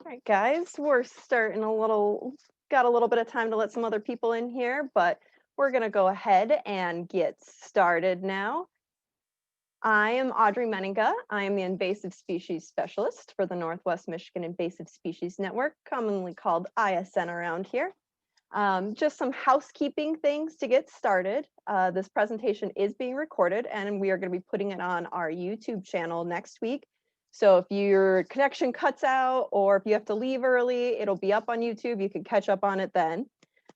All right, guys, we're starting got a little bit of time to let some other people in here, but we're going to go ahead and get started now. I am Audrey Menninga. I am the invasive species specialist for the Northwest Michigan Invasive Species Network, commonly called ISN around here. Just some housekeeping things to get started. This presentation is being recorded and we are going to be putting it on our YouTube channel next week. So if your connection cuts out or if you have to leave early, it'll be up on YouTube. You can catch up on it then.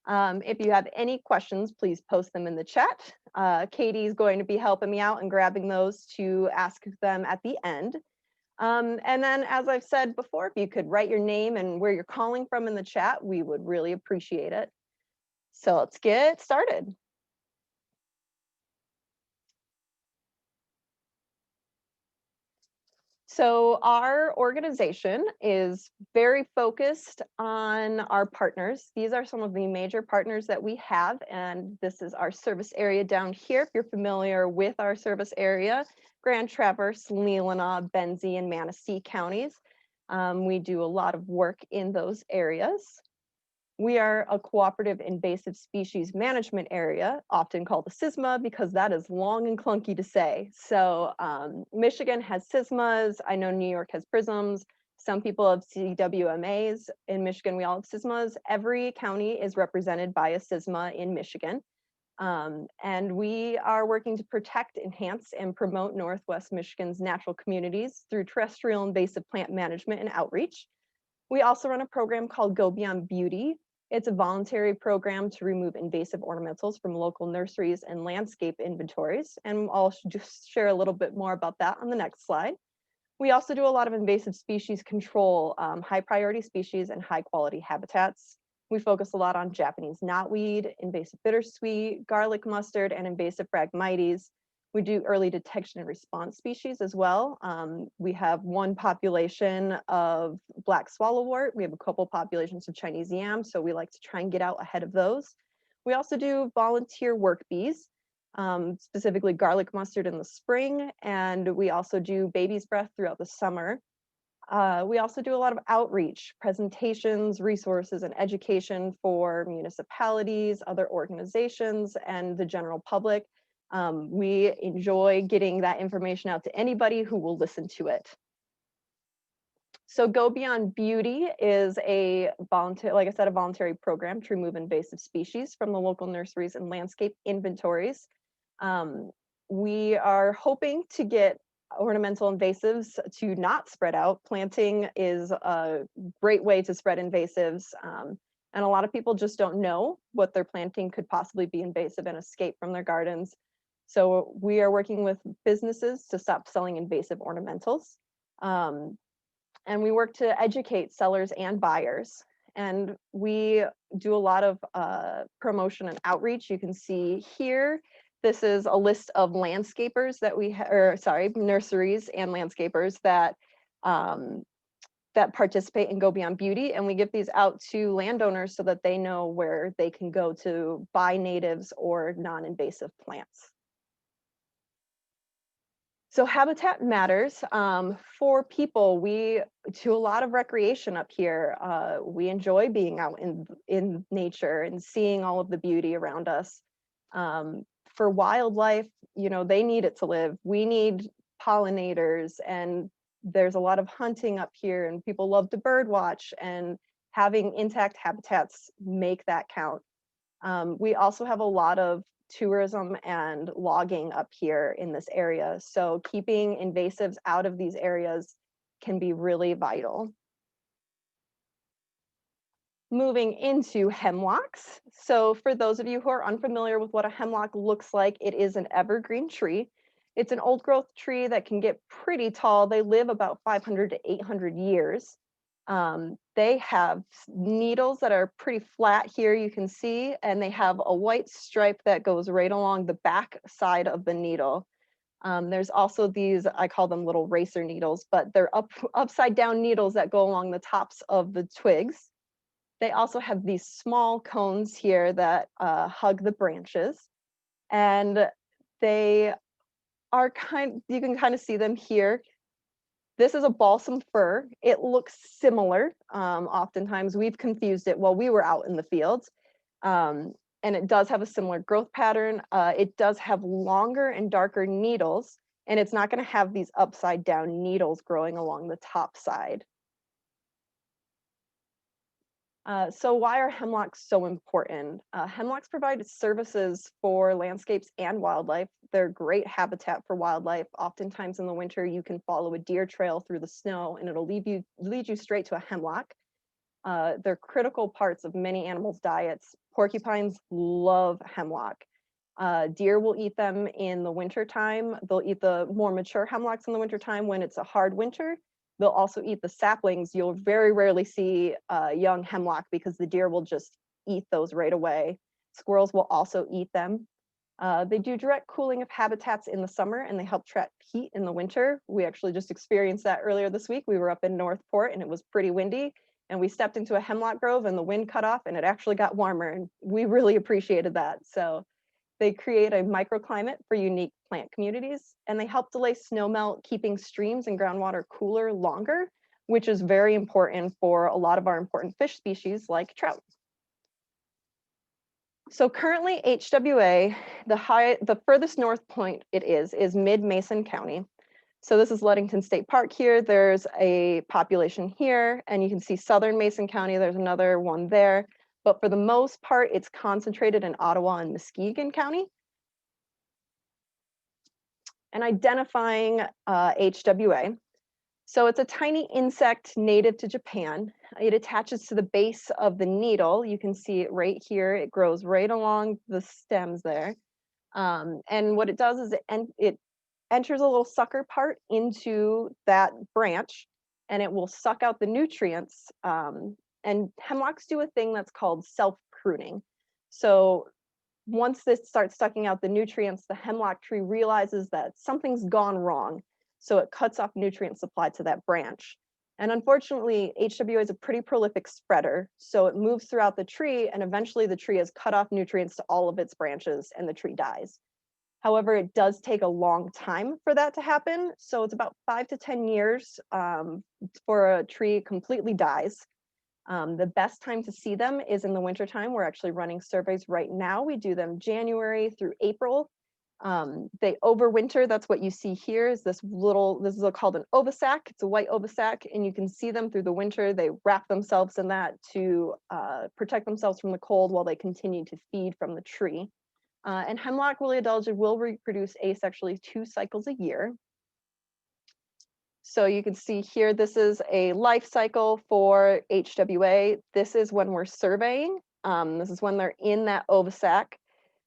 If you have any questions, please post them in the chat. Katie's going to be helping me out and grabbing those to ask them at the end. And then, as I've said before, if you could write your name and where you're calling from in the chat, we would really appreciate it. So let's get started. So our organization is very focused on our partners. These are some of the major partners that we have, and this is our service area down here. If you're familiar with our service area, Grand Traverse, Leelanau, Benzie, and Manistee counties. We do a lot of work in those areas. We are a cooperative invasive species management area, often called a SISMA because that is long and clunky to say. So Michigan has SISMAs. I know New York has PRISMs. Some people have CWMAs. In Michigan, we all have SISMAs. Every county is represented by a SISMA in Michigan. And we are working to protect, enhance, and promote Northwest Michigan's natural communities through terrestrial invasive plant management and outreach. We also run a program called Go Beyond Beauty. It's a voluntary program to remove invasive ornamentals from local nurseries and landscape inventories. And I'll just share a little bit more about that on the next slide. We also do a lot of invasive species control, high priority species and high quality habitats. We focus a lot on Japanese knotweed, invasive bittersweet, garlic mustard, and invasive Phragmites. We do early detection and response species as well. We have one population of black swallowwort. We have a couple populations of Chinese yam, so we like to try and get out ahead of those. We also do volunteer work bees, specifically garlic mustard in the spring, and we also do baby's breath throughout the summer. We also do a lot of outreach, presentations, resources, and education for municipalities, other organizations, and the general public. We enjoy getting that information out to anybody who will listen to it. So Go Beyond Beauty is a voluntary, like I said, a voluntary program to remove invasive species from the local nurseries and landscape inventories. We are hoping to get ornamental invasives to not spread out. Planting is a great way to spread invasives. And a lot of people just don't know what they're planting could possibly be invasive and escape from their gardens. So we are working with businesses to stop selling invasive ornamentals. And we work to educate sellers and buyers. And we do a lot of promotion and outreach. You can see here, this is a list of landscapers that we nurseries and landscapers that that participate in Go Beyond Beauty, and we give these out to landowners so that they know where they can go to buy natives or non-invasive plants. So habitat matters. For people, we do a lot of recreation up here. We enjoy being out in nature and seeing all of the beauty around us. For wildlife, you know, they need it to live. We need pollinators, and there's a lot of hunting up here, and people love to bird watch, and having intact habitats make that count. We also have a lot of tourism and logging up here in this area. So keeping invasives out of these areas can be really vital. Moving into hemlocks. So for those of you who are unfamiliar with what a hemlock looks like, it is an evergreen tree. It's an old growth tree that can get pretty tall. They live about 500 to 800 years. They have needles that are pretty flat here, you can see, and they have a white stripe that goes right along the back side of the needle. There's also these, I call them little racer needles, but they're upside down needles that go along the tops of the twigs. They also have these small cones here that hug the branches, and they are you can kind of see them here. This is a balsam fir. It looks similar. Oftentimes we've confused it while we were out in the fields. And it does have a similar growth pattern. It does have longer and darker needles, and it's not going to have these upside down needles growing along the top side. So why are hemlocks so important? Hemlocks provide services for landscapes and wildlife. They're great habitat for wildlife. Oftentimes in the winter, you can follow a deer trail through the snow and it'll lead you straight to a hemlock. They're critical parts of many animals' diets. Porcupines love hemlock. Deer will eat them in the winter time. They'll eat the more mature hemlocks in the winter time when it's a hard winter. They'll also eat the saplings. You'll very rarely see young hemlock because the deer will just eat those right away. Squirrels will also eat them. They do direct cooling of habitats in the summer, and they help trap heat in the winter. We actually just experienced that earlier this week. We were up in Northport and it was pretty windy, and we stepped into a hemlock grove and the wind cut off and it actually got warmer, and we really appreciated that. So they create a microclimate for unique plant communities, and they help delay snowmelt, keeping streams and groundwater cooler longer, which is very important for a lot of our important fish species like trout. So currently HWA, the furthest north point it is mid-Mason County. So this is Ludington State Park here. There's a population here, and you can see southern Mason County. There's another one there. But for the most part, it's concentrated in Ottawa and Muskegon County. And identifying HWA. So it's a tiny insect native to Japan. It attaches to the base of the needle. You can see it right here. It grows right along the stems there. And what it does is it enters a little sucker part into that branch, and it will suck out the nutrients. And hemlocks do a thing that's called self-pruning. So once this starts sucking out the nutrients, the hemlock tree realizes that something's gone wrong. So it cuts off nutrient supply to that branch. And unfortunately, HWA is a pretty prolific spreader. So it moves throughout the tree, and eventually the tree has cut off nutrients to all of its branches and the tree dies. However, it does take a long time for that to happen. So it's about 5 to 10 years for a tree completely dies. The best time to see them is in the wintertime. We're actually running surveys right now. We do them January through April. They overwinter. That's what you see here is this is called an ovisac. It's a white ovisac, and you can see them through the winter. They wrap themselves in that to protect themselves from the cold while they continue to feed from the tree. And hemlock woolly adelgid will reproduce asexually 2 cycles a year. So you can see here, this is a life cycle for HWA. This is when we're surveying. This is when they're in that ovisac.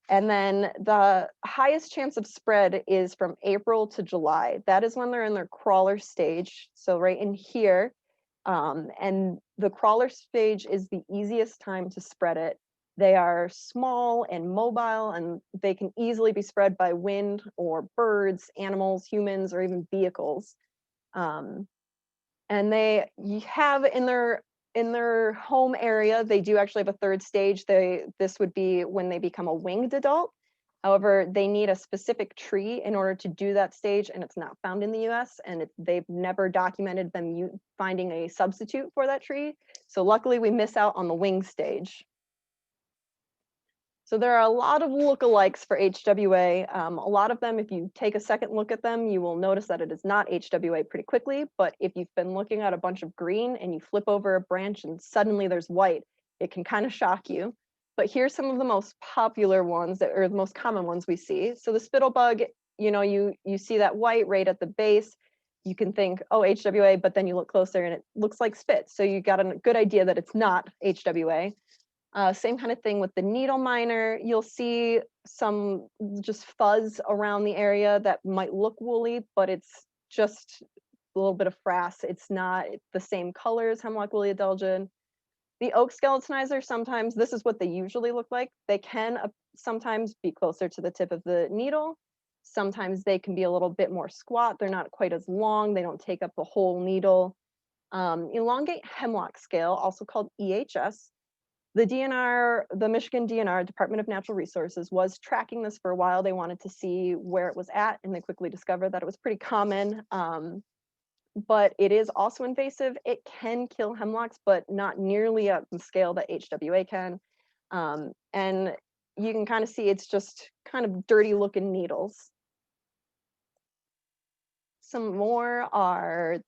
And then the highest chance of spread is from April to July. That is when they're in their crawler stage. So right in here. And the crawler stage is the easiest time to spread it. They are small and mobile, and they can easily be spread by wind or birds, animals, humans, or even vehicles. And they have in their home area, they do actually have a third stage. This would be when they become a winged adult. However, they need a specific tree in order to do that stage, and it's not found in the US, and they've never documented them finding a substitute for that tree. So luckily we miss out on the wing stage. So there are a lot of lookalikes for HWA. A lot of them, if you take a second look at them, you will notice that it is not HWA pretty quickly. But if you've been looking at a bunch of green and you flip over a branch and suddenly there's white, it can kind of shock you. But here's some of the most popular ones or the most common ones we see. So the spittlebug, you see that white right at the base. You can think, oh, HWA, but then you look closer and it looks like spit. So you got a good idea that it's not HWA. Same kind of thing with the needle miner. You'll see some just fuzz around the area that might look woolly, but it's just a little bit of frass. It's not the same color as hemlock woolly adelgid. The oak skeletonizer, sometimes this is what they usually look like. They can sometimes be closer to the tip of the needle. Sometimes they can be a little bit more squat. They're not quite as long. They don't take up the whole needle. Elongate hemlock scale, also called EHS. The DNR, the Michigan DNR, Department of Natural Resources, was tracking this for a while. They wanted to see where it was at, and they quickly discovered that it was pretty common. but it is also invasive. It can kill hemlocks, but not nearly at the scale that HWA can. And you can kind of see it's just kind of dirty looking needles. Some more are,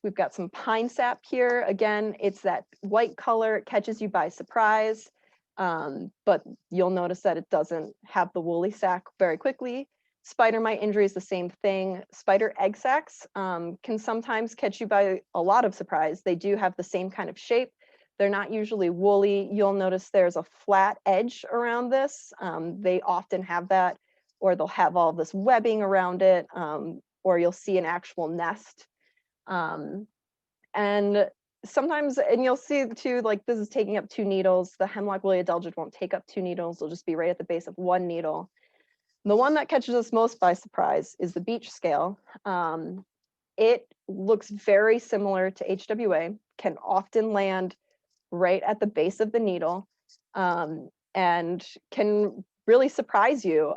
we've got some pine sap here. Again, it's that white color, it catches you by surprise, but you'll notice that it doesn't have the woolly sac very quickly. Spider mite injury is the same thing. Spider egg sacs can sometimes catch you by a lot of surprise. They do have the same kind of shape. They're not usually woolly. You'll notice there's a flat edge around this. They often have that, or they'll have all this webbing around it. Or you'll see an actual nest. And sometimes, and you'll see too, like this is taking up 2 needles. The hemlock woolly adelgid won't take up 2 needles. It'll just be right at the base of 1 needle. The one that catches us most by surprise is the beach scale. It looks very similar to HWA, can often land right at the base of the needle, and can really surprise you.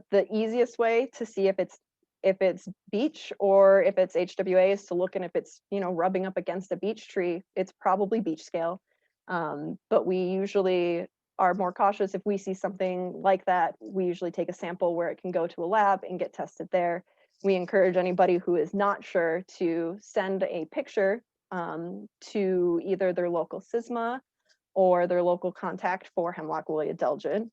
The easiest way to see if it's beech or if it's HWA is to look, and if it's, you know, rubbing up against a beech tree, it's probably beech scale. But we usually are more cautious if we see something like that. We usually take a sample where it can go to a lab and get tested there. We encourage anybody who is not sure to send a picture to either their local SISMA or their local contact for hemlock woolly adelgid.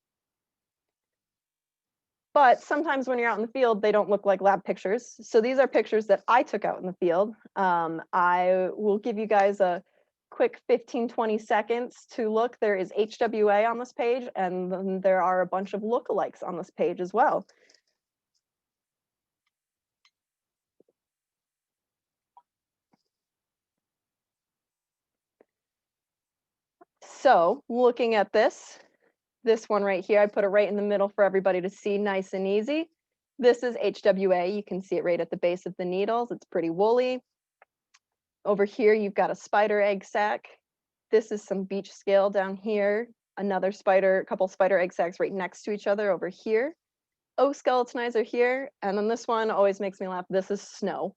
But sometimes when you're out in the field, they don't look like lab pictures. So these are pictures that I took out in the field. I will give you guys a quick 15-20 seconds to look. There is HWA on this page, and then there are a bunch of lookalikes on this page as well. So looking at this one right here, I put it right in the middle for everybody to see, nice and easy. This is HWA. You can see it right at the base of the needles. It's pretty woolly. Over here, you've got a spider egg sac. This is some beech scale down here. Another spider, couple spider egg sacs right next to each other over here. O skeletonizer here. And then this one always makes me laugh. This is snow.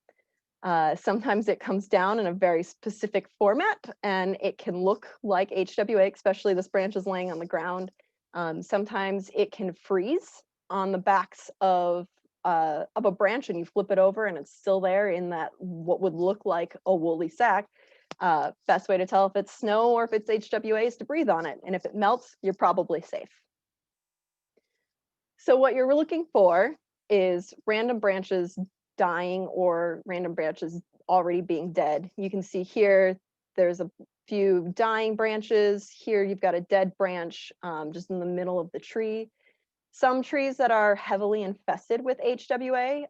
Sometimes it comes down in a very specific format, and it can look like HWA, especially this branch is laying on the ground. Sometimes it can freeze on the backs of a branch, and you flip it over and it's still there in that what would look like a woolly sac. Best way to tell if it's snow or if it's HWA is to breathe on it. And if it melts, you're probably safe. So what you're looking for is random branches dying or random branches already being dead. You can see here, there's a few dying branches. Here you've got a dead branch just in the middle of the tree. Some trees that are heavily infested with HWA,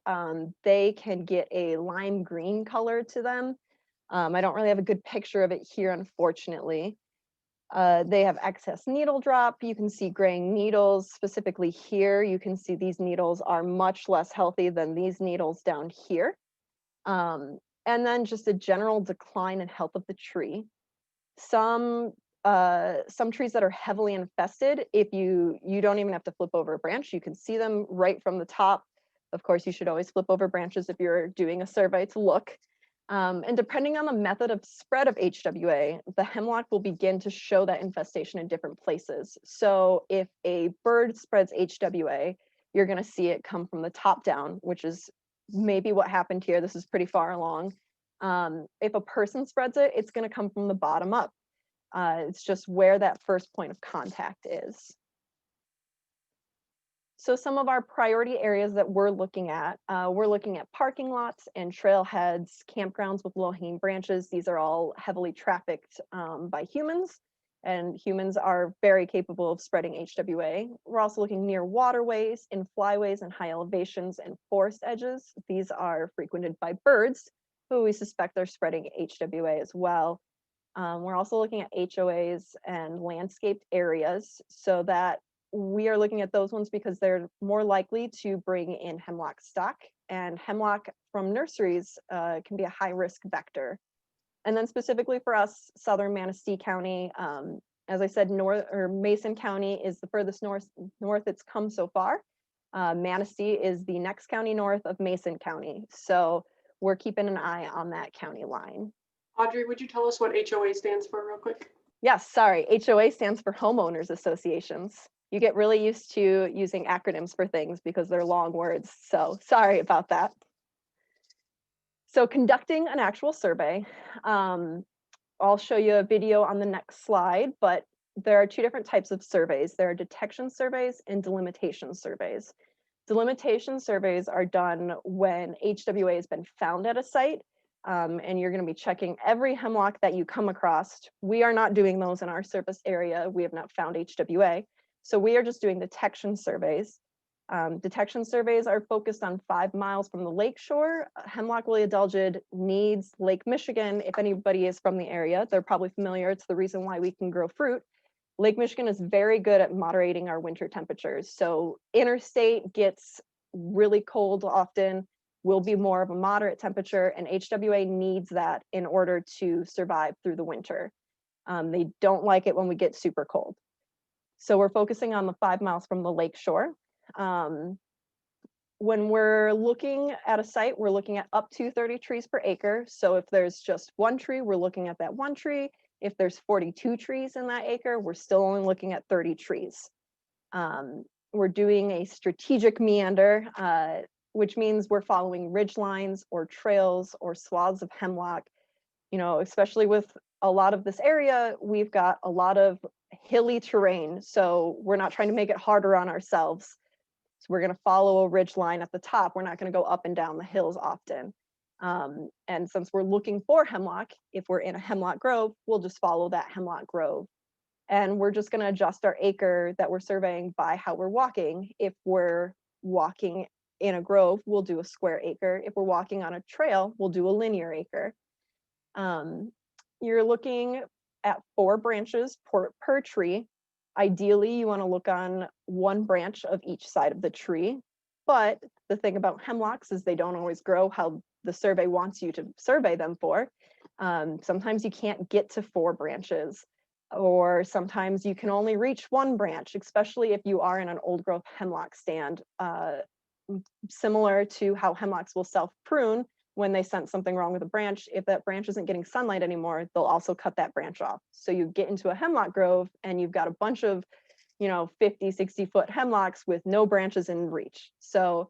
they can get a lime green color to them. I don't really have a good picture of it here, unfortunately. They have excess needle drop. You can see graying needles. Specifically here, you can see these needles are much less healthy than these needles down here. And then just a general decline in health of the tree. Some trees that are heavily infested, if you don't even have to flip over a branch, you can see them right from the top. Of course, you should always flip over branches if you're doing a survey to look. And depending on the method of spread of HWA, the hemlock will begin to show that infestation in different places. So if a bird spreads HWA, you're going to see it come from the top down, which is maybe what happened here. This is pretty far along. If a person spreads it, it's going to come from the bottom up. It's just where that first point of contact is. So some of our priority areas that we're looking at parking lots and trailheads, campgrounds with low-hanging branches. These are all heavily trafficked by humans, and humans are very capable of spreading HWA. We're also looking near waterways, in flyways and high elevations and forest edges. These are frequented by birds, who we suspect they're spreading HWA as well. We're also looking at HOAs and landscaped areas, so that we are looking at those ones because they're more likely to bring in hemlock stock, and hemlock from nurseries can be a high risk vector. And then specifically for us, Southern Manistee County, as I said, Mason County is the furthest north it's come so far. Manistee is the next county north of Mason County. So we're keeping an eye on that county line. Audrey, would you tell us what HOA stands for real quick? Yes, sorry, HOA stands for homeowners associations. You get really used to using acronyms for things because they're long words, so sorry about that. So conducting an actual survey, I'll show you a video on the next slide, but there are two different types of surveys. There are detection surveys and delimitation surveys. Delimitation surveys are done when HWA has been found at a site, and you're going to be checking every hemlock that you come across. We are not doing those in our service area. We have not found HWA. So we are just doing detection surveys. Detection surveys are focused on 5 miles from the lakeshore. Hemlock woolly adelgid needs Lake Michigan. If anybody is from the area, they're probably familiar. It's the reason why we can grow fruit. Lake Michigan is very good at moderating our winter temperatures. So interstate gets really cold often, will be more of a moderate temperature, and HWA needs that in order to survive through the winter. They don't like it when we get super cold. So we're focusing on the 5 miles from the lake shore. When we're looking at a site, we're looking at up to 30 trees per acre. So if there's just one tree, we're looking at that one tree. If there's 42 trees in that acre, we're still only looking at 30 trees. We're doing a strategic meander, which means we're following ridge lines or trails or swaths of hemlock. You know, especially with a lot of this area, we've got a lot of hilly terrain. So we're not trying to make it harder on ourselves. So we're going to follow a ridge line at the top. We're not going to go up and down the hills often. And since we're looking for hemlock, if we're in a hemlock grove, we'll just follow that hemlock grove. And we're just going to adjust our acre that we're surveying by how we're walking. If we're walking in a grove, we'll do a square acre. If we're walking on a trail, we'll do a linear acre. You're looking at 4 branches per tree. Ideally, you want to look on one branch of each side of the tree. But the thing about hemlocks is they don't always grow how the survey wants you to survey them for. Sometimes you can't get to 4 branches, or sometimes you can only reach 1 branch, especially if you are in an old growth hemlock stand. Similar to how hemlocks will self-prune when they sense something wrong with a branch. If that branch isn't getting sunlight anymore, they'll also cut that branch off. So you get into a hemlock grove and you've got a bunch of, 50, 60 foot hemlocks with no branches in reach. So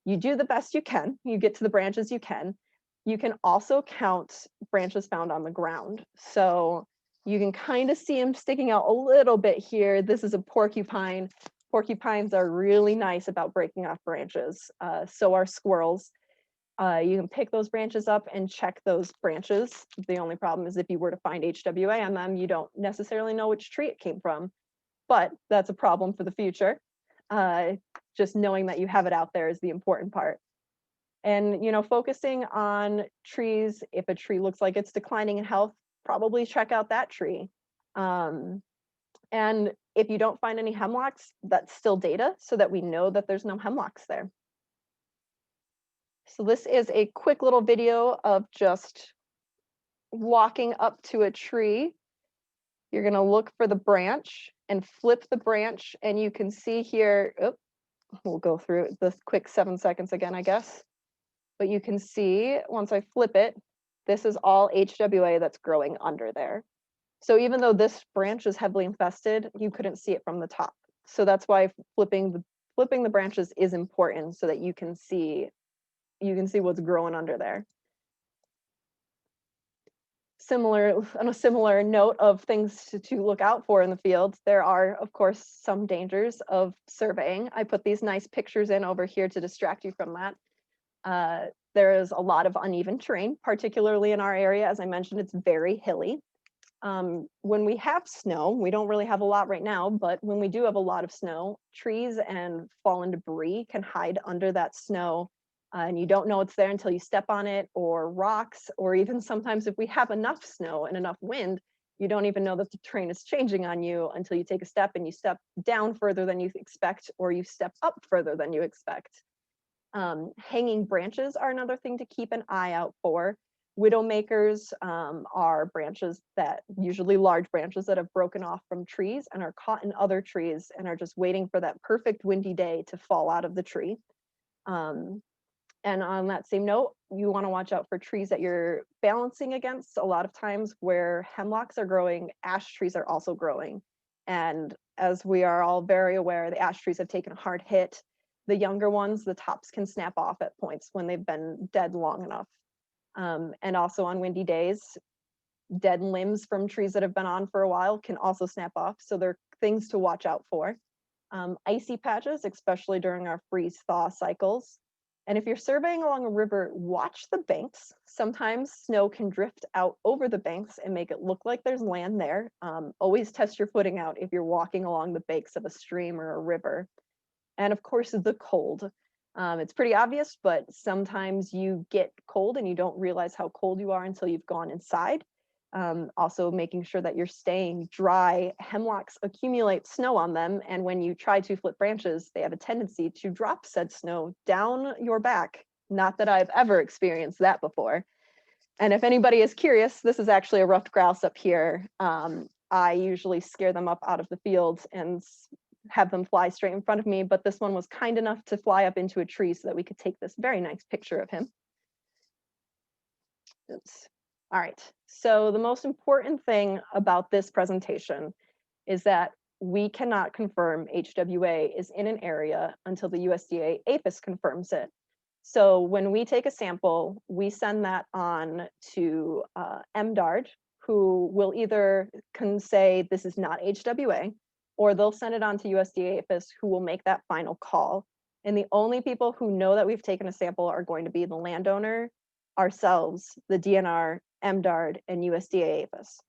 you do the best you can. You get to the branches you can. You can also count branches found on the ground. So you can kind of see them sticking out a little bit here. This is a porcupine. Porcupines are really nice about breaking off branches. So are squirrels. You can pick those branches up and check those branches. The only problem is if you were to find HWA on them, you don't necessarily know which tree it came from, but that's a problem for the future. Just knowing that you have it out there is the important part. And, focusing on trees, if a tree looks like it's declining in health, probably check out that tree. And if you don't find any hemlocks, that's still data so that we know that there's no hemlocks there. So this is a quick little video of just walking up to a tree. You're going to look for the branch and flip the branch, and you can see here, we'll go through the quick 7 seconds again, I guess. But you can see once I flip it, this is all HWA that's growing under there. So even though this branch is heavily infested, you couldn't see it from the top. So that's why flipping the branches is important so that you can see what's growing under there. On a similar note of things to look out for in the field, there are, of course, some dangers of surveying. I put these nice pictures in over here to distract you from that. There is a lot of uneven terrain, particularly in our area. As I mentioned, it's very hilly. When we have snow, we don't really have a lot right now, but when we do have a lot of snow, trees and fallen debris can hide under that snow. And you don't know it's there until you step on it, or rocks, or even sometimes if we have enough snow and enough wind, you don't even know that the terrain is changing on you until you take a step and you step down further than you expect, or you step up further than you expect. Hanging branches are another thing to keep an eye out for. Widowmakers are branches that, usually large branches that have broken off from trees and are caught in other trees and are just waiting for that perfect windy day to fall out of the tree. And on that same note, you want to watch out for trees that you're balancing against. A lot of times where hemlocks are growing, ash trees are also growing. And as we are all very aware, the ash trees have taken a hard hit. The younger ones, the tops can snap off at points when they've been dead long enough. And also on windy days, dead limbs from trees that have been on for a while can also snap off. So they're things to watch out for. Icy patches, especially during our freeze-thaw cycles. And if you're surveying along a river, watch the banks. Sometimes snow can drift out over the banks and make it look like there's land there. Always test your footing out if you're walking along the banks of a stream or a river. And of course, the cold. It's pretty obvious, but sometimes you get cold and you don't realize how cold you are until you've gone inside. Also making sure that you're staying dry. Hemlocks accumulate snow on them, and when you try to flip branches, they have a tendency to drop said snow down your back. Not that I've ever experienced that before. And if anybody is curious, this is actually a ruffed grouse up here. I usually scare them up out of the field and have them fly straight in front of me, but this one was kind enough to fly up into a tree so that we could take this very nice picture of him. Oops. All right, so the most important thing about this presentation is that we cannot confirm HWA is in an area until the USDA APHIS confirms it. So when we take a sample, we send that on to MDARD, who will either can say this is not HWA, or they'll send it on to USDA APHIS, who will make that final call. And the only people who know that we've taken a sample are going to be the landowner, ourselves, the DNR, MDARD, and USDA APHIS.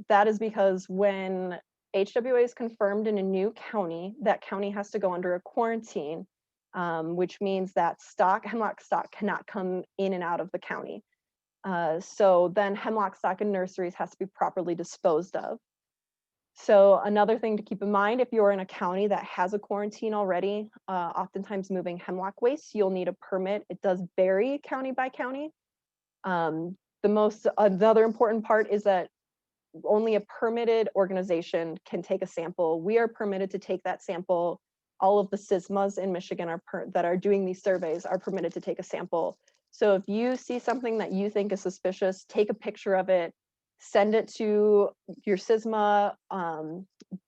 That is because when HWA is confirmed in a new county, that county has to go under a quarantine, which means that hemlock stock cannot come in and out of the county. So then hemlock stock in nurseries has to be properly disposed of. So another thing to keep in mind, if you're in a county that has a quarantine already, oftentimes moving hemlock waste, you'll need a permit. It does vary county by county. Another important part is that only a permitted organization can take a sample. We are permitted to take that sample. All of the SISMAs in Michigan that are doing these surveys are permitted to take a sample. So if you see something that you think is suspicious, take a picture of it, send it to your SISMA. A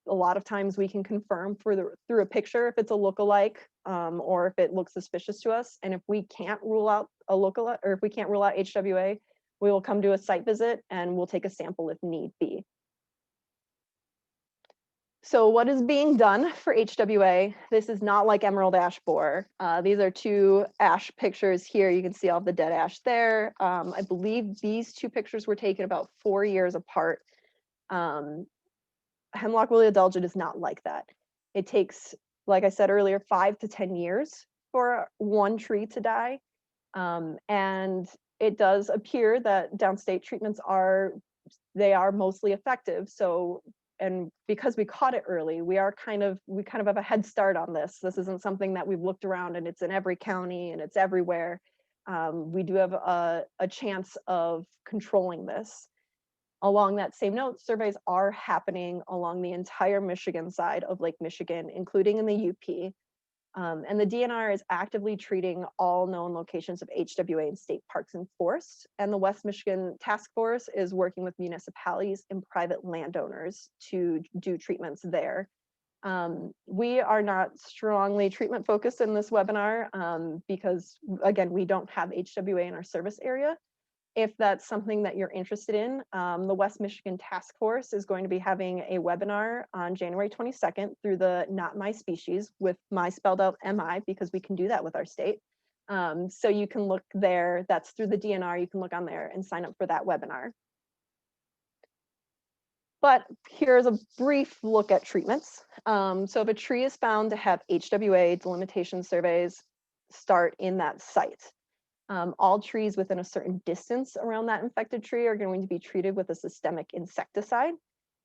lot of times we can confirm through a picture if it's a lookalike, or if it looks suspicious to us. And if we can't rule out a lookalike, or if we can't rule out HWA, we will come to a site visit and we'll take a sample if need be. So what is being done for HWA? This is not like emerald ash borer. These are two ash pictures here. You can see all the dead ash there. I believe these two pictures were taken about 4 years apart. Hemlock woolly adelgid is not like that. It takes, like I said earlier, 5 to 10 years for one tree to die. And it does appear that downstate treatments are mostly effective. So, and because we caught it early, we kind of have a head start on this. This isn't something that we've looked around and it's in every county and it's everywhere. We do have a chance of controlling this. Along that same note, surveys are happening along the entire Michigan side of Lake Michigan, including in the UP. And the DNR is actively treating all known locations of HWA in state parks and forests. And the West Michigan Task Force is working with municipalities and private landowners to do treatments there. We are not strongly treatment focused in this webinar because, again, we don't have HWA in our service area. If that's something that you're interested in, the West Michigan Task Force is going to be having a webinar on January 22nd through the Not My Species, with my spelled out MI, because we can do that with our state. So you can look there, that's through the DNR, you can look on there and sign up for that webinar. But here's a brief look at treatments. So if a tree is found to have HWA, delimitation surveys start in that site. All trees within a certain distance around that infected tree are going to be treated with a systemic insecticide.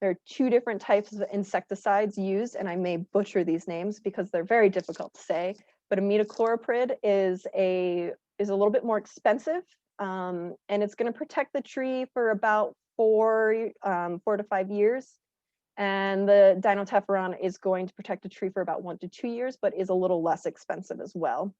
There are 2 different types of insecticides used, and I may butcher these names because they're very difficult to say, but imidacloprid is a little bit more expensive, and it's going to protect the tree for about 4 to 5 years. And the dinotefuran is going to protect the tree for about 1 to 2 years, but is a little less expensive as well.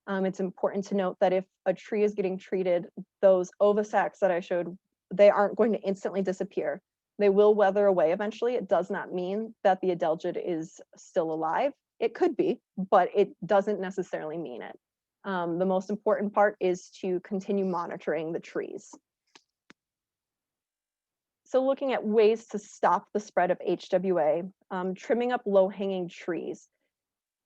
It's important to note that if a tree is getting treated, those ovisacs that I showed, they aren't going to instantly disappear. They will weather away eventually. It does not mean that the Adelgid is still alive. It could be, but it doesn't necessarily mean it. The most important part is to continue monitoring the trees. So looking at ways to stop the spread of HWA, trimming up low-hanging trees.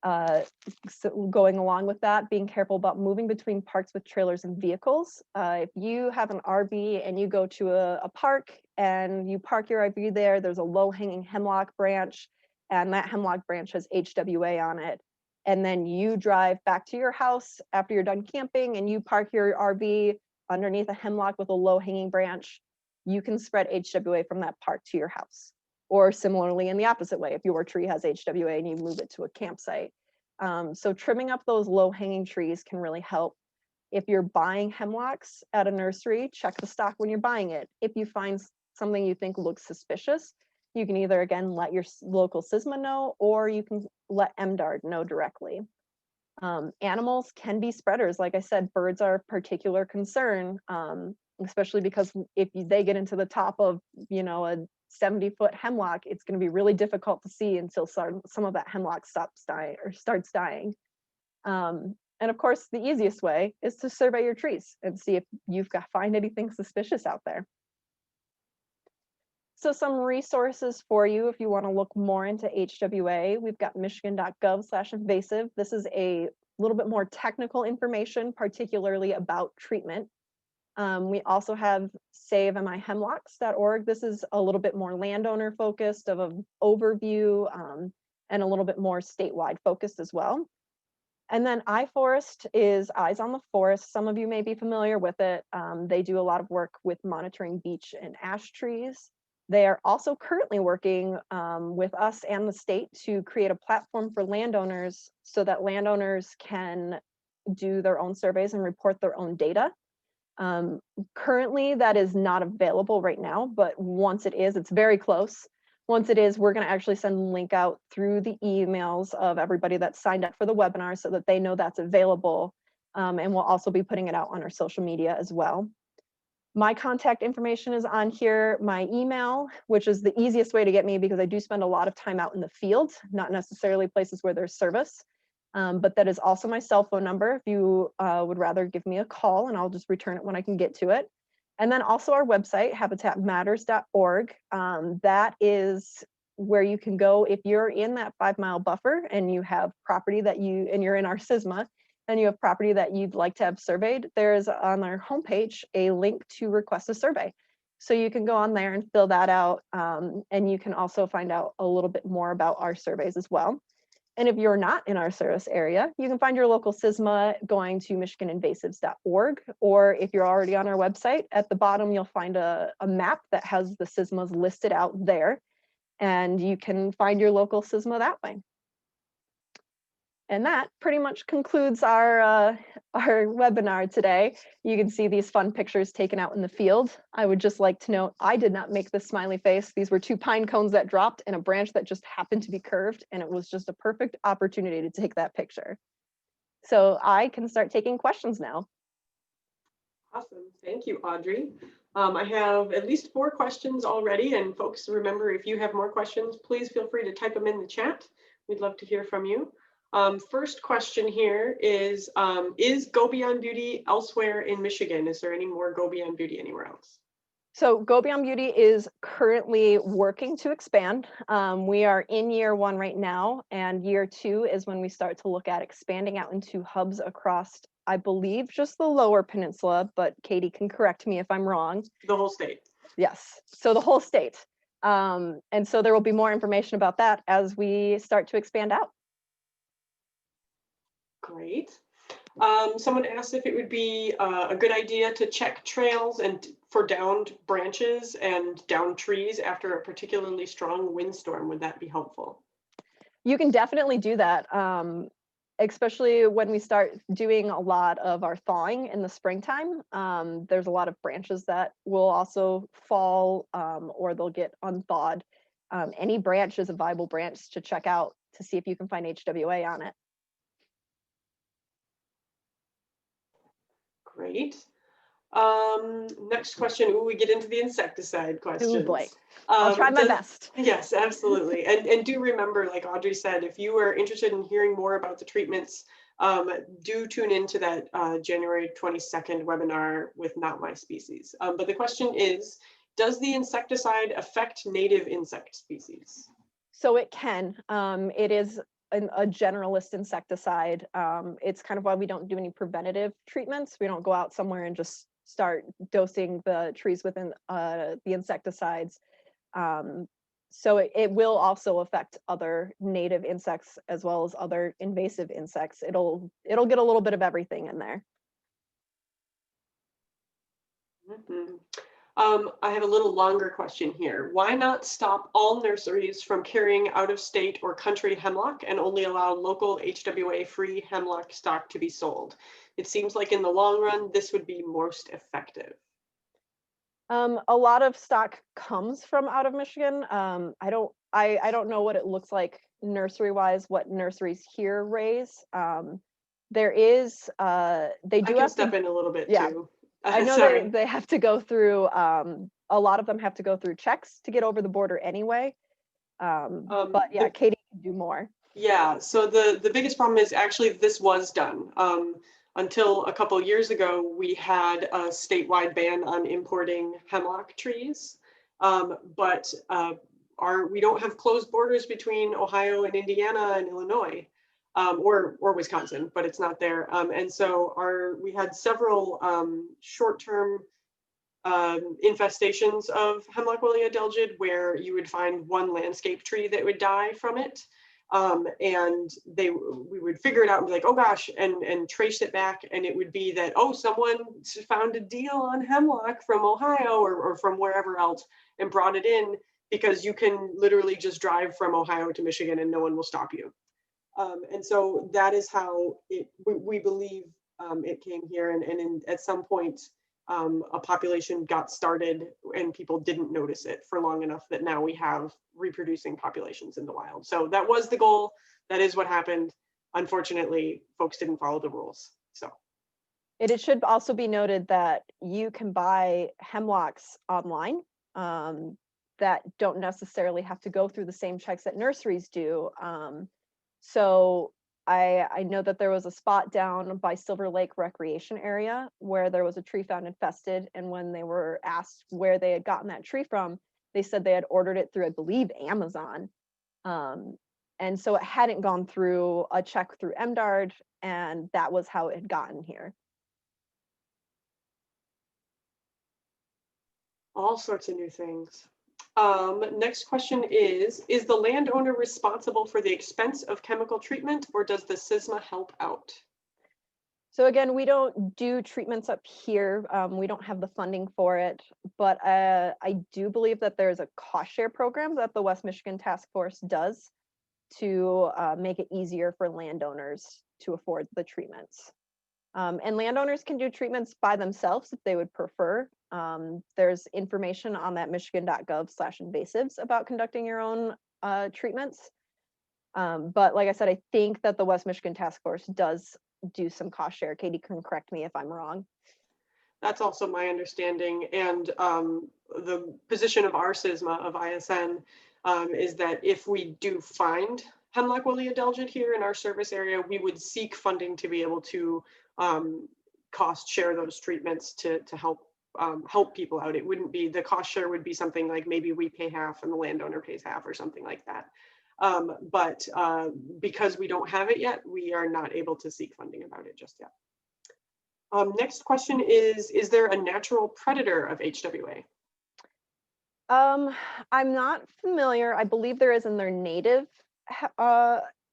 So going along with that, being careful about moving between parks with trailers and vehicles. If you have an RV and you go to a park and you park your RV there, there's a low-hanging hemlock branch, and that hemlock branch has HWA on it. And then you drive back to your house after you're done camping and you park your RV underneath a hemlock with a low-hanging branch, you can spread HWA from that park to your house. Or similarly in the opposite way, if your tree has HWA and you move it to a campsite. So trimming up those low-hanging trees can really help. If you're buying hemlocks at a nursery, check the stock when you're buying it. If you find something you think looks suspicious, you can either, again, let your local SISMA know, or you can let MDARD know directly. Animals can be spreaders. Like I said, birds are a particular concern, especially because if they get into the top of, a 70-foot hemlock, it's going to be really difficult to see until some of that hemlock stops dying or starts dying. And of course, the easiest way is to survey your trees and see if find anything suspicious out there. So some resources for you if you want to look more into HWA. We've got michigan.gov/invasive. This is a little bit more technical information, particularly about treatment. We also have savemihemlocks.org. This is a little bit more landowner focused of an overview, and a little bit more statewide focused as well. And then iForest is Eyes on the Forest. Some of you may be familiar with it. They do a lot of work with monitoring beech and ash trees. They are also currently working with us and the state to create a platform for landowners so that landowners can do their own surveys and report their own data. Currently, that is not available right now, but once it is, it's very close. Once it is, we're going to actually send a link out through the emails of everybody that signed up for the webinar so that they know that's available. And we'll also be putting it out on our social media as well. My contact information is on here, my email, which is the easiest way to get me because I do spend a lot of time out in the field, not necessarily places where there's service. But that is also my cell phone number if you would rather give me a call, and I'll just return it when I can get to it. And then also our website, habitatmatters.org. That is where you can go if you're in that 5-mile buffer and you have property and you're in our SISMA, and you have property that you'd like to have surveyed. There's on our homepage a link to request a survey. So you can go on there and fill that out. And you can also find out a little bit more about our surveys as well. And if you're not in our service area, you can find your local SISMA going to michiganinvasives.org, or if you're already on our website, at the bottom you'll find a map that has the SISMAs listed out there, and you can find your local SISMA that way. And that pretty much concludes our webinar today. You can see these fun pictures taken out in the field. I would just like to note, I did not make this smiley face. These were 2 pine cones that dropped and a branch that just happened to be curved, and it was just a perfect opportunity to take that picture. So I can start taking questions now. Awesome. Thank you, Audrey. I have at least 4 questions already, and folks, remember, if you have more questions, please feel free to type them in the chat. We'd love to hear from you. First question here is Go Beyond Beauty elsewhere in Michigan? Is there any more Go Beyond Beauty anywhere else? So Go Beyond Beauty is currently working to expand. We are in year 1 right now, and year 2 is when we start to look at expanding out into hubs across, I believe, just the lower peninsula, but Katie can correct me if I'm wrong. The whole state. Yes, so the whole state. And so there will be more information about that as we start to expand out. Great. Someone asked if it would be a good idea to check trails and for downed branches and downed trees after a particularly strong windstorm. Would that be helpful? You can definitely do that, especially when we start doing a lot of our thawing in the springtime. There's a lot of branches that will also fall or they'll get unthawed. Any branch is a viable branch to check out to see if you can find HWA on it. Great. Next question. Ooh, we get into the insecticide Oh boy, questions. I'll try my Does, best. yes, absolutely. And do remember, like Audrey said, if you are interested in hearing more about the treatments, do tune into that January 22nd webinar with Not My Species. But the question is, does the insecticide affect native insect species? So it can. It is a generalist insecticide. It's kind of why we don't do any preventative treatments. We don't go out somewhere and just start dosing the trees with the insecticides. So it will also affect other native insects as well as other invasive insects. It'll get a little bit of everything in there. Mhm. I have a little longer question here. Why not stop all nurseries from carrying out of state or country hemlock and only allow local HWA-free hemlock stock to be sold? It seems like in the long run, this would be most effective. A lot of stock comes from out of Michigan. I don't know what it looks like nursery wise, what nurseries here raise. There is they do I can have step to, in a little bit yeah, too. I know Sorry. they have to go through a lot of them have to go through checks to get over the border anyway. But yeah, Katie can do more. Yeah, so the biggest problem is actually this was done. Until a couple years ago, we had a statewide ban on importing hemlock trees, but we don't have closed borders between Ohio and Indiana and Illinois, or Wisconsin, but it's not there. And so we had several short-term infestations of Hemlock woolly adelgid where you would find one landscape tree that would die from it. And we would figure it out and be like, oh gosh, and trace it back. And it would be that, oh, someone found a deal on hemlock from Ohio or from wherever else and brought it in, because you can literally just drive from Ohio to Michigan and no one will stop you. And so that is how we believe it came here. And at some point, a population got started and people didn't notice it for long enough that now we have reproducing populations in the wild. So that was the goal. That is what happened. Unfortunately, folks didn't follow the rules. So It should also be noted that you can buy hemlocks online that don't necessarily have to go through the same checks that nurseries do. So I know that there was a spot down by Silver Lake Recreation Area where there was a tree found infested, and when they were asked where they had gotten that tree from, they said they had ordered it through, I believe, Amazon. And so it hadn't gone through a check through MDARD, and that was how it had gotten here. all sorts of new things. Next question is the landowner responsible for the expense of chemical treatment, or does the SISMA help out? So again, we don't do treatments up here. We don't have the funding for it, but I do believe that there's a cost share program that the West Michigan Task Force does to make it easier for landowners to afford the treatments. And landowners can do treatments by themselves if they would prefer. There's information on that michigan.gov/invasives about conducting your own treatments. But like I said, I think that the West Michigan Task Force does do some cost share. Katie can correct me if I'm wrong. That's also my understanding. And the position of our SISMA, of ISN, is that if we do find Hemlock woolly adelgid here in our service area, we would seek funding to be able to cost share those treatments to help people out. It wouldn't be, the cost share would be something like maybe we pay half and the landowner pays half or something like that. But because we don't have it yet, we are not able to seek funding about it just yet. Next question is there a natural predator of HWA? I'm not familiar. I believe there is in their native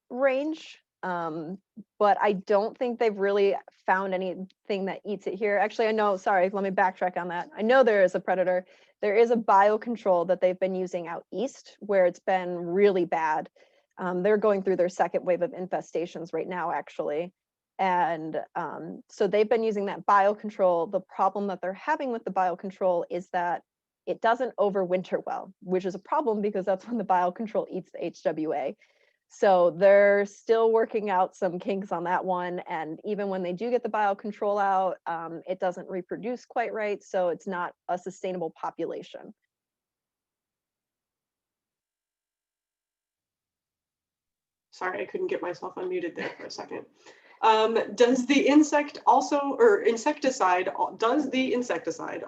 range, but I don't think they've really found anything that eats it here. Actually, I know, sorry, let me backtrack on that. I know there is a predator. There is a biocontrol that they've been using out east where it's been really bad. They're going through their second wave of infestations right now, actually. And so they've been using that biocontrol. The problem that they're having with the biocontrol is that it doesn't overwinter well, which is a problem because that's when the biocontrol eats the HWA. So they're still working out some kinks on that one. And even when they do get the biocontrol out, it doesn't reproduce quite right. So it's not a sustainable population. Sorry, I couldn't get myself unmuted there for a second. Does the insecticide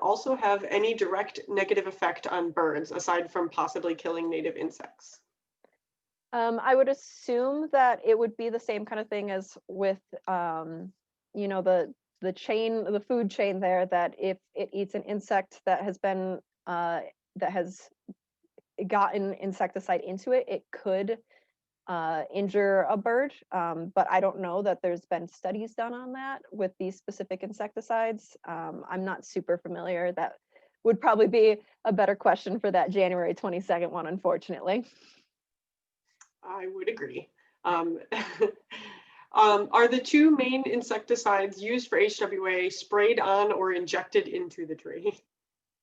also have any direct negative effect on birds aside from possibly killing native insects? I would assume that it would be the same kind of thing as with, you know, the food chain there, that if it eats an insect that has been, that has gotten insecticide into it, it could injure a bird. But I don't know that there's been studies done on that with these specific insecticides. I'm not super familiar. That would probably be a better question for that January 22nd one, unfortunately. I would agree. Are the two main insecticides used for HWA sprayed on or injected into the tree?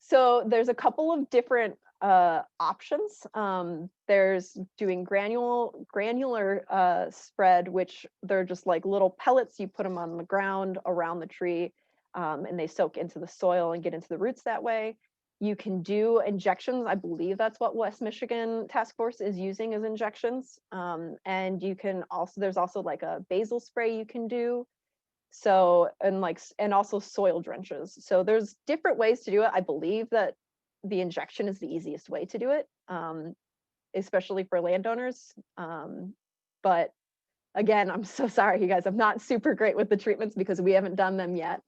So there's a couple of different options. There's doing granular spread, which they're just like little pellets. You put them on the ground around the tree, and they soak into the soil and get into the roots that way. You can do injections. I believe that's what West Michigan Task Force is using as injections. And you can also, there's also like a basil spray you can do. So, and also soil drenches. So there's different ways to do it. I believe that the injection is the easiest way to do it, especially for landowners. But again, I'm so sorry, you guys. I'm not super great with the treatments because we haven't done them yet.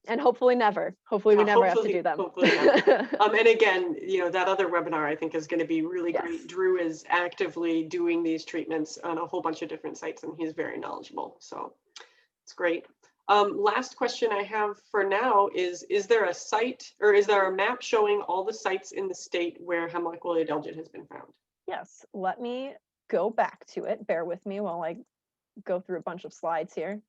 And hopefully never. Hopefully we never have to do them. Hopefully never. And again, you know, that other webinar I think is going to be really Yes. great. Drew is actively doing these treatments on a whole bunch of different sites, and he's very knowledgeable. So it's great. Last question I have for now is there a site or is there a map showing all the sites in the state where Hemlock woolly adelgid has been found? Yes, let me go back to it. Bear with me while I go through a bunch of slides here.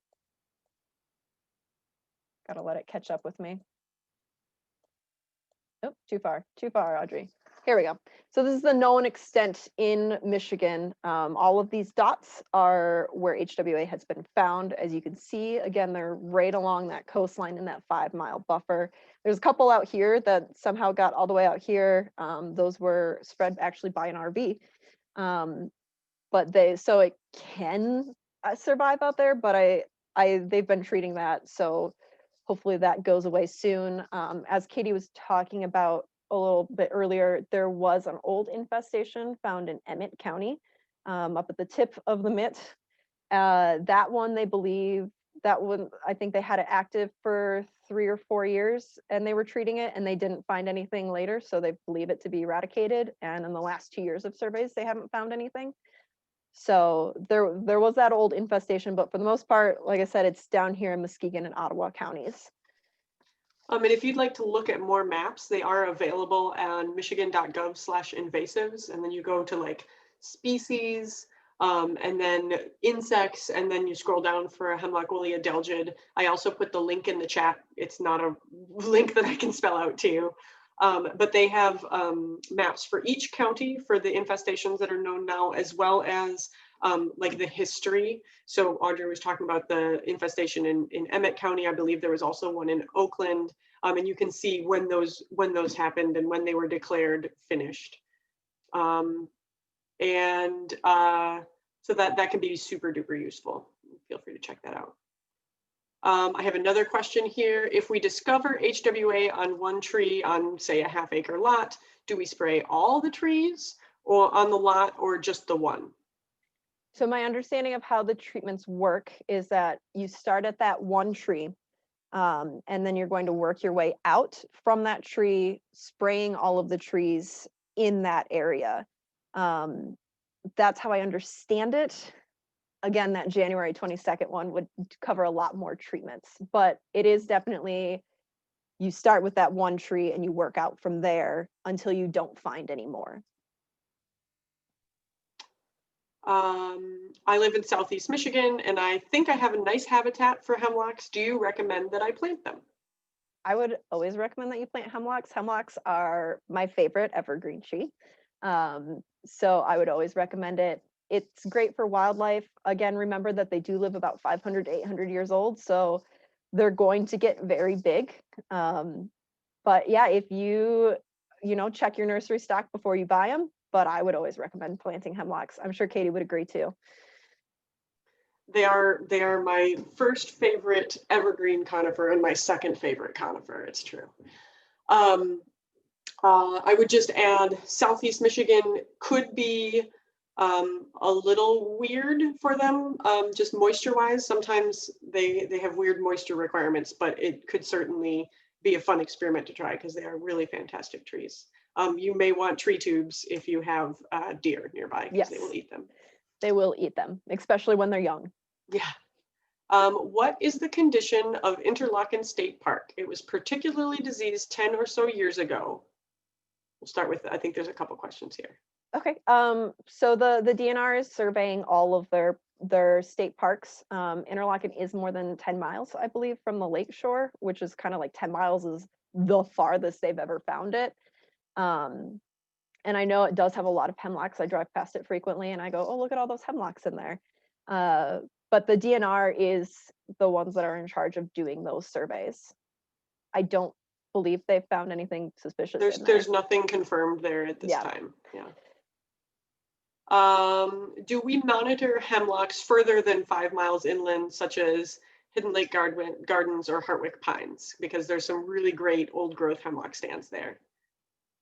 Gotta let it catch up with me. Oh, too far, Audrey. Here we go. So this is the known extent in Michigan. All of these dots are where HWA has been found. As you can see, again, they're right along that coastline in that 5-mile buffer. There's a couple out here that somehow got all the way out here. Those were spread actually by an RV. But so it can survive out there, but they've been treating that. So hopefully that goes away soon. As Katie was talking about a little bit earlier, there was an old infestation found in Emmett County, up at the tip of the mitt. That one, they believe, that one, I think they had it active for 3 or 4 years and they were treating it and they didn't find anything later. So they believe it to be eradicated. And in the last 2 years of surveys, they haven't found anything. So there was that old infestation, but for the most part, like I said, it's down here in Muskegon and Ottawa counties. And if you'd like to look at more maps, they are available on michigan.gov/invasives. And then you go to like species, and then insects, and then you scroll down for Hemlock woolly adelgid. I also put the link in the chat. It's not a link that I can spell out to you. But they have maps for each county for the infestations that are known now, as well as like the history. So Audrey was talking about the infestation in Emmett County. I believe there was also one in Oakland. And you can see when those happened and when they were declared finished. So that can be super duper useful. Feel free to check that out. I have another question here. If we discover HWA on one tree on, say, a half-acre lot, do we spray all the trees or on the lot or just the one? So my understanding of how the treatments work is that you start at that one tree, and then you're going to work your way out from that tree, spraying all of the trees in that area. That's how I understand it. Again, that January 22nd one would cover a lot more treatments, but it is definitely, you start with that one tree and you work out from there until you don't find any more. I live in Southeast Michigan and I think I have a nice habitat for hemlocks. Do you recommend that I plant them? I would always recommend that you plant hemlocks. Hemlocks are my favorite evergreen tree. So I would always recommend it. It's great for wildlife. Again, remember that they do live about 500 to 800 years old, so they're going to get very big. But yeah, if check your nursery stock before you buy them, but I would always recommend planting hemlocks. I'm sure Katie would agree too. They are my first favorite evergreen conifer and my second favorite conifer. It's true. I would just add Southeast Michigan could be a little weird for them, just moisture wise. Sometimes they have weird moisture requirements, but it could certainly be a fun experiment to try because they are really fantastic trees. You may want tree tubes if you have deer nearby because they will eat them. They will eat them, especially when they're young. Yeah. What is the condition of Interlochen State Park? It was particularly diseased 10 or so years ago. We'll start with, I think there's a couple questions here. Okay, so the DNR is surveying all of their state parks. Interlochen is more than 10 miles, I believe, from the lake shore, which is kind of like 10 miles is the farthest they've ever found it. And I know it does have a lot of hemlocks. I drive past it frequently and I go, oh, look at all those hemlocks in there. But the DNR is the ones that are in charge of doing those surveys. I don't believe they've found anything suspicious. There's nothing confirmed there at this time. Yeah. Do we monitor hemlocks further than 5 miles inland, such as Hidden Lake Gardens or Hartwick Pines? Because there's some really great old growth hemlock stands there.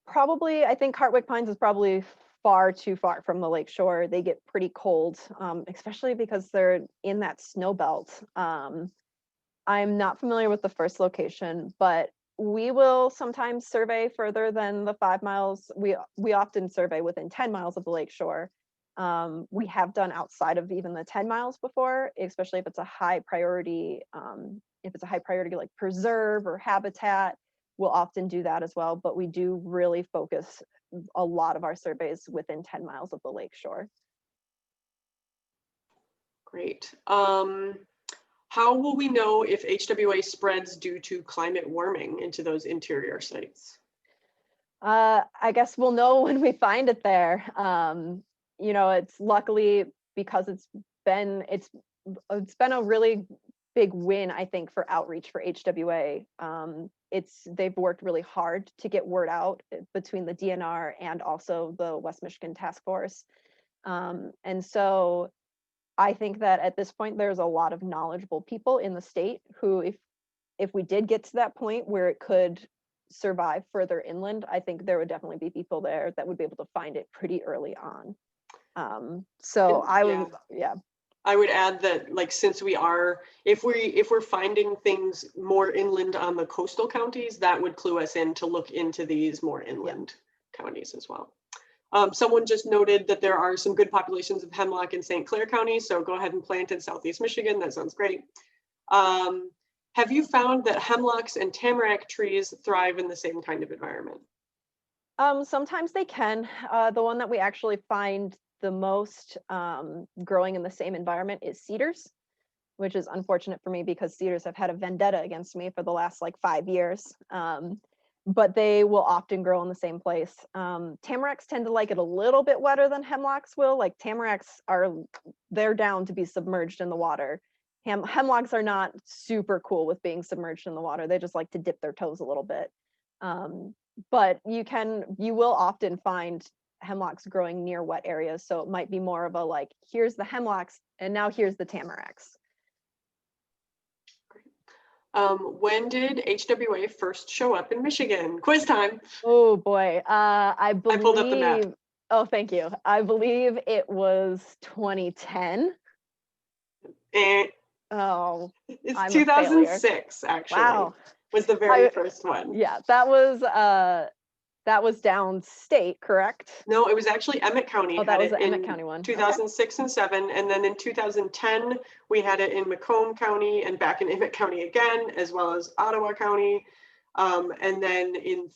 Probably, I think Hartwick Pines is probably far too far from the lake shore. They get pretty cold, especially because they're in that snow belt. I'm not familiar with the first location, but we will sometimes survey further than the 5 miles. We often survey within 10 miles of the lake shore. We have done outside of even the 10 miles before, especially if it's a high priority, like preserve or habitat. We'll often do that as well, but we do really focus a lot of our surveys within 10 miles of the lake shore. Great. How will we know if HWA spreads due to climate warming into those interior sites? I guess we'll know when we find it there. It's luckily because it's been a really big win, I think, for outreach for HWA. They've worked really hard to get word out between the DNR and also the West Michigan Task Force. And so I think that at this point, there's a lot of knowledgeable people in the state who, if we did get to that point where it could survive further inland, I think there would definitely be people there that would be able to find it pretty early on. I would add that, like, since if we're finding things more inland on the coastal counties, that would clue us in to look into these more inland counties as well. Someone just noted that there are some good populations of hemlock in St. Clair County, so go ahead and plant in Southeast Michigan. That sounds great. Have you found that hemlocks and tamarack trees thrive in the same kind of environment? Sometimes they can. The one that we actually find the most growing in the same environment is cedars, which is unfortunate for me because cedars have had a vendetta against me for the last 5 years. But they will often grow in the same place. Tamaracks tend to like it a little bit wetter than hemlocks will. Like tamaracks they're down to be submerged in the water. Hemlocks are not super cool with being submerged in the water. They just like to dip their toes a little bit. But you will often find hemlocks growing near wet areas. So it might be more of a here's the hemlocks and now here's the tamaracks. When did HWA first show up in Michigan? Quiz time. Oh boy, I pulled up the map. Oh, thank you. I believe it was 2010. Oh, it's 2006 actually. Wow, was the very first one. Yeah, that was downstate, correct? No, it was actually Emmett County. Oh, that was the Emmett County one. 2006 and 7, and then in 2010 we had it in Macomb County and back in Emmett County again, as well as Ottawa County. And then in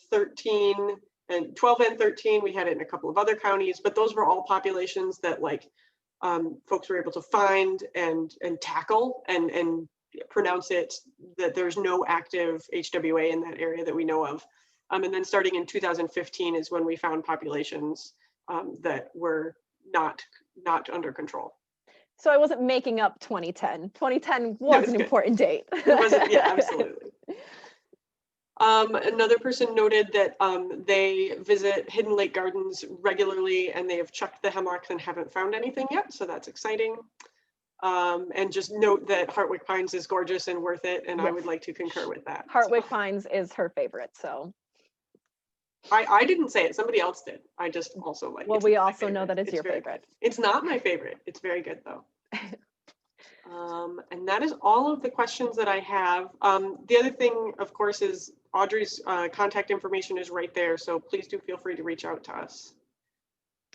12 and 13 we had it in a couple of other counties, but those were all populations that folks were able to find and tackle and pronounce it that there's no active HWA in that area that we know of. And then starting in 2015 is when we found populations that were not under control. So I wasn't making up 2010. 2010 No, was it's an good. important date. It wasn't, yeah, absolutely. Another person noted that they visit Hidden Lake Gardens regularly and they have checked the hemlocks and haven't found anything yet, so that's exciting. And just note that Hartwick Pines is gorgeous and worth it, and I Yes. would like to concur with that. Hartwick Pines is her favorite, so. I didn't say it, somebody else did. I just also like it. Well, we also know that it's your favorite. It's not my favorite. It's very good though. And that is all of the questions that I have. The other thing, of course, is Audrey's contact information is right there, so please do feel free to reach out to us.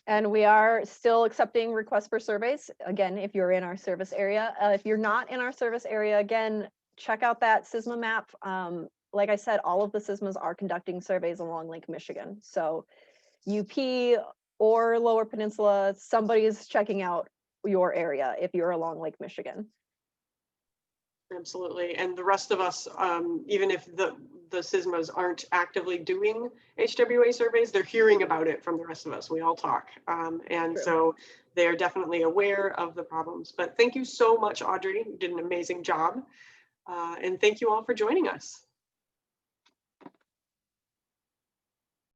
And we are still accepting requests for surveys. Again, if you're in our service area. If you're not in our service area, again, check out that SISMA map. Like I said, all of the SISMAs are conducting surveys along Lake Michigan. So UP or Lower Peninsula, somebody is checking out your area if you're along Lake Michigan. Absolutely. And the rest of us, even if the SISMAs aren't actively doing HWA surveys, they're hearing about it from the rest of us. We all talk. And True. so they are definitely aware of the problems. But thank you so much, Audrey. You did an amazing job. And thank you all for joining us.